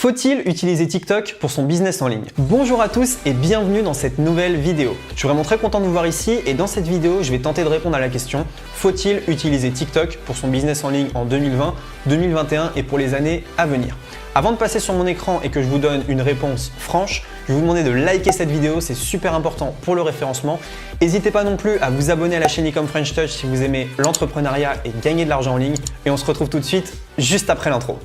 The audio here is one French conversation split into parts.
Faut-il utiliser TikTok pour son business en ligne? Bonjour à tous et bienvenue dans cette nouvelle vidéo. Je suis vraiment très content de vous voir ici et dans cette vidéo, je vais tenter de répondre à la question: faut-il utiliser TikTok pour son business en ligne en 2020, 2021 et pour les années à venir? Avant de passer sur mon écran et que je vous donne une réponse franche, je vais vous demander de liker cette vidéo, c'est super important pour le référencement. N'hésitez pas non plus à vous abonner à la chaîne Ecom French Touch si vous aimez l'entrepreneuriat et gagner de l'argent en ligne. Et on se retrouve tout de suite juste après l'intro.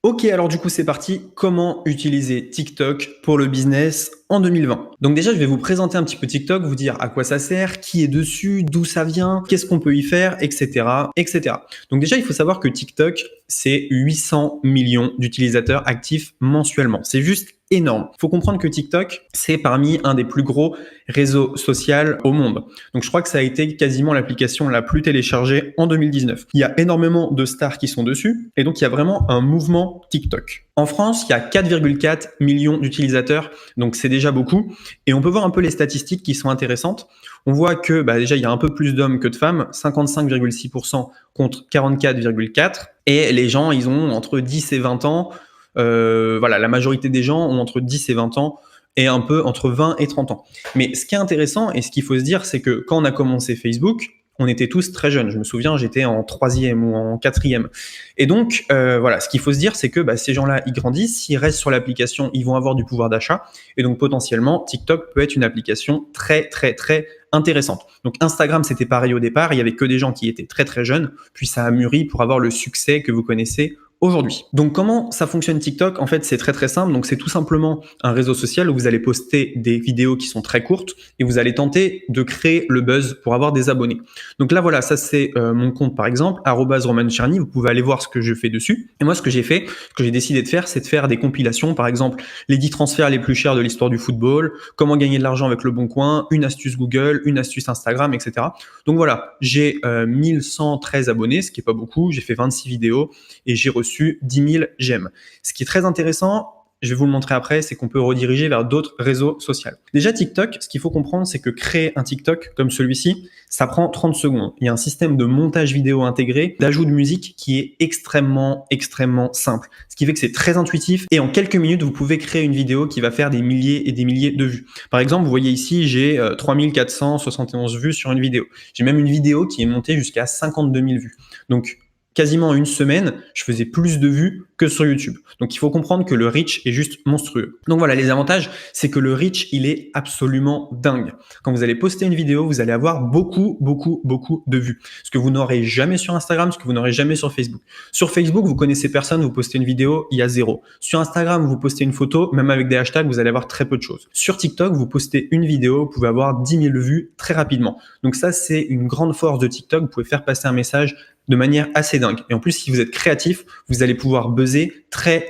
Ok, alors du coup c'est parti. Comment utiliser TikTok pour le business en 2020? Donc déjà je vais vous présenter un petit peu TikTok, vous dire à quoi ça sert, qui est dessus, d'où ça vient, qu'est-ce qu'on peut y faire, etc., etc. Donc déjà il faut savoir que TikTok c'est 800 millions d'utilisateurs actifs mensuellement. C'est juste énorme. Il faut comprendre que TikTok, c'est parmi un des plus gros réseaux sociaux au monde. Donc je crois que ça a été quasiment l'application la plus téléchargée en 2019. Il y a énormément de stars qui sont dessus et donc il y a vraiment un mouvement TikTok. En France, il y a 4,4 millions d'utilisateurs, donc c'est déjà beaucoup. Et on peut voir un peu les statistiques qui sont intéressantes. On voit que déjà il y a un peu plus d'hommes que de femmes, 55,6% contre 44,4%. Et les gens, ils ont entre 10 et 20 ans. La majorité des gens ont entre 10 et 20 ans et un peu entre 20 et 30 ans. Mais ce qui est intéressant et ce qu'il faut se dire, c'est que quand on a commencé Facebook, on était tous très jeunes. Je me souviens, j'étais en 3e ou en 4e. Et donc, ce qu'il faut se dire, c'est que ces gens-là, ils grandissent, s'ils restent sur l'application, ils vont avoir du pouvoir d'achat. Et donc, potentiellement, TikTok peut être une application très, très, très intéressante. Donc, Instagram, c'était pareil au départ. Il y avait que des gens qui étaient très, très jeunes. Puis, ça a mûri pour avoir le succès que vous connaissez aujourd'hui. Donc comment ça fonctionne TikTok? En fait, c'est très très simple. Donc c'est tout simplement un réseau social où vous allez poster des vidéos qui sont très courtes et vous allez tenter de créer le buzz pour avoir des abonnés. Donc là voilà, ça c'est mon compte par exemple, @romancherny. Vous pouvez aller voir ce que je fais dessus. Et moi ce que j'ai fait, ce que j'ai décidé de faire, c'est de faire des compilations. Par exemple, les 10 transferts les plus chers de l'histoire du football, comment gagner de l'argent avec le bon coin, une astuce Google, une astuce Instagram, etc. Donc voilà, j'ai 1113 abonnés, ce qui est pas beaucoup. J'ai fait 26 vidéos et j'ai reçu 10 000 j'aime. Ce qui est très intéressant, je vais vous le montrer après, c'est qu'on peut rediriger vers d'autres réseaux sociaux. Déjà TikTok, ce qu'il faut comprendre, c'est que créer un TikTok comme celui-ci, ça prend 30 secondes. Il y a un système de montage vidéo intégré, d'ajout de musique qui est extrêmement simple. Ce qui fait que c'est très intuitif et en quelques minutes, vous pouvez créer une vidéo qui va faire des milliers et des milliers de vues. Par exemple, vous voyez ici, j'ai 3471 vues sur une vidéo. J'ai même une vidéo qui est montée jusqu'à 52 000 vues. Donc, quasiment en une semaine, je faisais plus de vues que sur YouTube. Donc, il faut comprendre que le reach est juste monstrueux. Donc voilà, les avantages, c'est que le reach, il est absolument dingue. Quand vous allez poster une vidéo, vous allez avoir beaucoup de vues. Ce que vous n'aurez jamais sur Instagram, ce que vous n'aurez jamais sur Facebook. Sur Facebook, vous connaissez personne, vous postez une vidéo, il y a 0. Sur Instagram, vous postez une photo, même avec des hashtags, vous allez avoir très peu de choses. Sur TikTok, vous postez une vidéo, vous pouvez avoir 10 000 vues très rapidement. Donc ça, c'est une grande force de TikTok. Vous pouvez faire passer un message de manière assez dingue. Et en plus, si vous êtes créatif, vous allez pouvoir buzzer très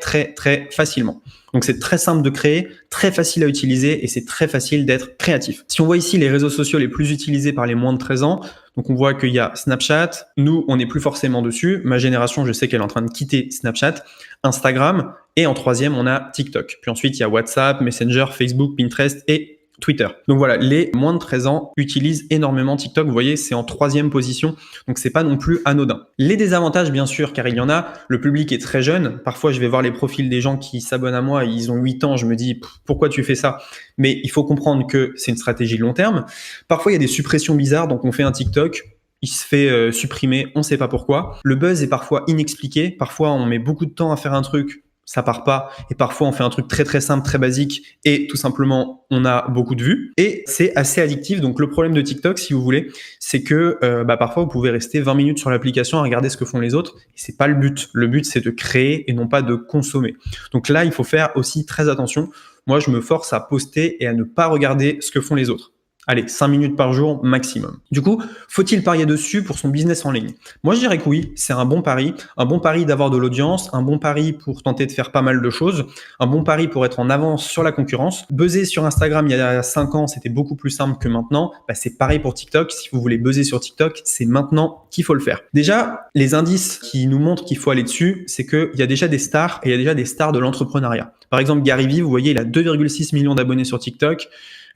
facilement. Donc c'est très simple de créer, très facile à utiliser et c'est très facile d'être créatif. Si on voit ici les réseaux sociaux les plus utilisés par les moins de 13 ans, donc on voit qu'il y a Snapchat, nous on n'est plus forcément dessus, ma génération je sais qu'elle est en train de quitter Snapchat, Instagram et en 3e on a TikTok. Puis ensuite il y a WhatsApp, Messenger, Facebook, Pinterest et Twitter. Donc voilà, les moins de 13 ans utilisent énormément TikTok. Vous voyez, c'est en 3e position. Donc c'est pas non plus anodin. Les désavantages, bien sûr, car il y en a. Le public est très jeune. Parfois, je vais voir les profils des gens qui s'abonnent à moi. Ils ont 8 ans. Je me dis, pourquoi tu fais ça? Mais il faut comprendre que c'est une stratégie long terme. Parfois, il y a des suppressions bizarres. Donc on fait un TikTok. Il se fait supprimer. On sait pas pourquoi. Le buzz est parfois inexpliqué. Parfois, on met beaucoup de temps à faire un truc. Ça part pas et parfois on fait un truc très simple, très basique et tout simplement on a beaucoup de vues et c'est assez addictif. Donc le problème de TikTok, si vous voulez, c'est que parfois vous pouvez rester 20 minutes sur l'application à regarder ce que font les autres et c'est pas le but. Le but c'est de créer et non pas de consommer. Donc là il faut faire aussi très attention. Moi je me force à poster et à ne pas regarder ce que font les autres. Allez, 5 minutes par jour maximum. Du coup, faut-il parier dessus pour son business en ligne? Moi, je dirais que oui, c'est un bon pari d'avoir de l'audience, un bon pari pour tenter de faire pas mal de choses, un bon pari pour être en avance sur la concurrence. Buzzer sur Instagram il y a 5 ans, c'était beaucoup plus simple que maintenant. C'est pareil pour TikTok. Si vous voulez buzzer sur TikTok, c'est maintenant qu'il faut le faire. Déjà, les indices qui nous montrent qu'il faut aller dessus, c'est qu'il y a déjà des stars et il y a déjà des stars de l'entrepreneuriat. Par exemple, Gary Vee, vous voyez, il a 2,6 millions d'abonnés sur TikTok.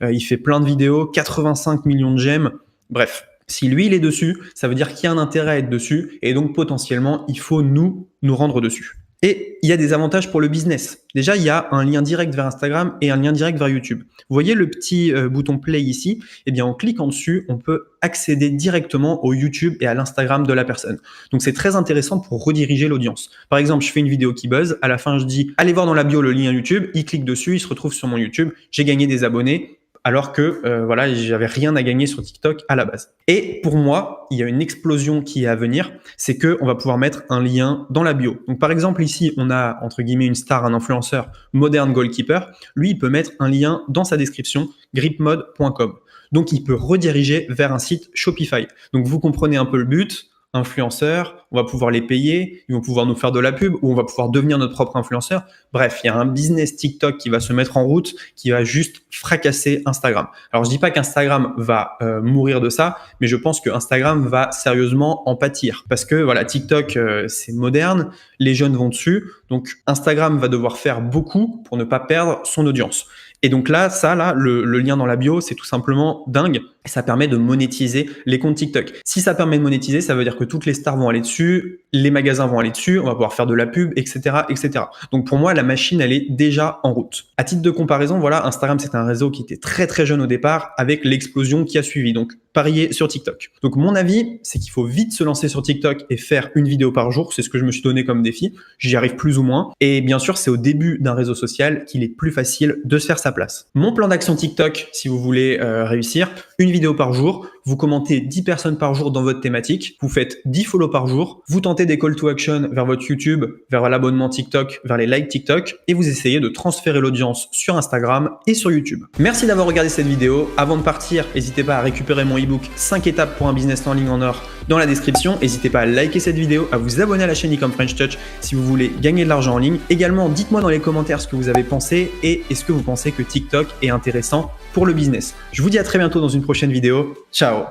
Il fait plein de vidéos, 85 millions de j'aime. Bref, Si lui, il est dessus, ça veut dire qu'il y a un intérêt à être dessus et donc potentiellement, il faut nous rendre dessus. Et il y a des avantages pour le business. Déjà, il y a un lien direct vers Instagram et un lien direct vers YouTube. Vous voyez le petit bouton play ici? Eh bien, en cliquant dessus, on peut accéder directement au YouTube et à l'Instagram de la personne. Donc, c'est très intéressant pour rediriger l'audience. Par exemple, je fais une vidéo qui buzz. À la fin, je dis, allez voir dans la bio le lien YouTube. Il clique dessus, il se retrouve sur mon YouTube. J'ai gagné des abonnés. Alors que voilà, j'avais rien à gagner sur TikTok à la base. Et pour moi, il y a une explosion qui est à venir, c'est que on va pouvoir mettre un lien dans la bio. Donc par exemple ici, on a entre guillemets une star, un influenceur, Modern Goalkeeper. Lui, il peut mettre un lien dans sa description, gripmode.com. Donc il peut rediriger vers un site Shopify. Donc vous comprenez un peu le but. Influenceurs, on va pouvoir les payer, ils vont pouvoir nous faire de la pub ou on va pouvoir devenir notre propre influenceur. Bref, il y a un business TikTok qui va se mettre en route, qui va juste fracasser Instagram. Alors je dis pas qu'Instagram va mourir de ça, mais je pense que Instagram va sérieusement en pâtir parce que voilà, TikTok c'est moderne, les jeunes vont dessus, donc Instagram va devoir faire beaucoup pour ne pas perdre son audience. Et donc là, le lien dans la bio, c'est tout simplement dingue. Et ça permet de monétiser les comptes TikTok. Si ça permet de monétiser, ça veut dire que toutes les stars vont aller dessus, les magasins vont aller dessus, on va pouvoir faire de la pub, etc., etc. Donc pour moi, la machine, elle est déjà en route. À titre de comparaison, voilà, Instagram, c'est un réseau qui était très très jeune au départ, avec l'explosion qui a suivi. Donc parier sur TikTok. Donc mon avis, c'est qu'il faut vite se lancer sur TikTok et faire une vidéo par jour. C'est ce que je me suis donné comme défi. J'y arrive plus ou moins. Et bien sûr, c'est au début d'un réseau social qu'il est plus facile de se faire sa place. Mon plan d'action TikTok, si vous voulez réussir, une vidéo par jour, vous commentez 10 personnes par jour dans votre thématique, vous faites 10 follow par jour, vous tentez des call to action vers votre YouTube, vers l'abonnement TikTok, vers les likes TikTok et vous essayez de transférer l'audience sur Instagram et sur YouTube. Merci d'avoir regardé cette vidéo. Avant de partir, n'hésitez pas à récupérer mon ebook 5 étapes pour un business en ligne en or dans la description. N'hésitez pas à liker cette vidéo, à vous abonner à la chaîne Ecom French Touch si vous voulez gagner de l'argent en ligne. Également, dites-moi dans les commentaires ce que vous avez pensé et est-ce que vous pensez que TikTok est intéressant pour le business. Je vous dis à très bientôt dans une prochaine vidéo. Ciao!